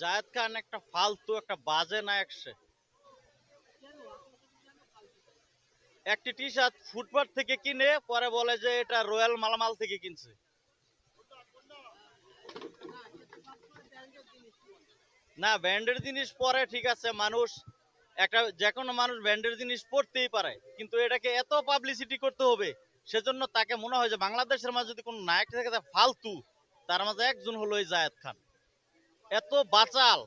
জায়েদ খান একটা ফালতু, একটা বাজে নায়ক সে। একটি টি শার্ট ফুটপাথ থেকে কিনে পরে বলে যে এটা রয়্যাল মালামাল থেকে কিনছে। না, ব্র্যান্ডের জিনিস পরে ঠিক আছে, মানুষ একটা যে কোনো মানুষ ব্র্যান্ডের জিনিস পড়তেই পারে, কিন্তু এটাকে এত পাবলিসিটি করতে হবে, সেজন্য তাকে মনে হয় যে বাংলাদেশের মাঝে যদি কোনো নায়ক থেকে থাকে ফালতু, তার মাঝে একজন হলো এই জায়েদ খান। এত বাচাল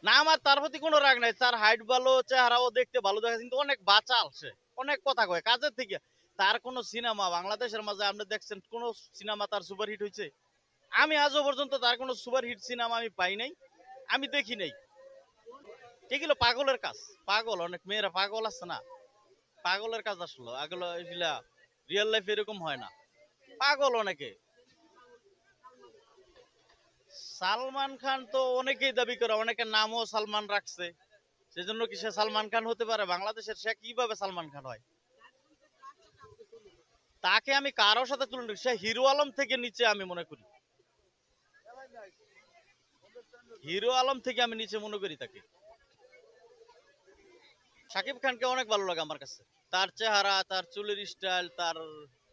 না, আমার তার প্রতি কোনো রাগ নাই, তার হাইট ভালো, চেহারাও দেখতে ভালো দেখা, কিন্তু অনেক বাচাল সে, অনেক কথা কয় কাজের থেকে। তার কোন সিনেমা বাংলাদেশের মাঝে আপনি দেখছেন কোন সিনেমা তার সুপারহিট হয়েছে? আমি আজও পর্যন্ত তার কোনো সুপারহিট সিনেমা আমি পাই নাই, আমি দেখি নাই। এগুলো পাগলের কাজ। পাগল, অনেক মেয়েরা পাগল আছে না, পাগলের কাজ আসলো এগুলো, এগুলা রিয়েল লাইফ এরকম হয় না, পাগল অনেকে। সালমান খান তো অনেকেই দাবি করে, অনেকের নামও সালমান রাখছে, সেজন্য কি সে সালমান খান হতে পারে বাংলাদেশের? সে কিভাবে সালমান খান হয়? তাকে আমি কারোর সাথে তুলনা করি, সে হিরো আলম থেকে নিচে আমি মনে করি, হিরো আলম থেকে আমি নিচে মনে করি তাকে। শাকিব খানকে অনেক ভালো লাগে আমার কাছে, তার চেহারা, তার চুলের স্টাইল, তার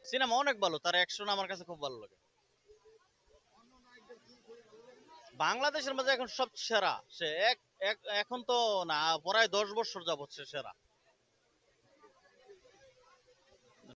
সিনেমা অনেক ভালো, তার অ্যাকশন আমার কাছে খুব ভালো লাগে। বাংলাদেশের মাঝে এখন সব সেরা সে, এখন তো না, প্রায় 10 বছর যাবত সে সেরা।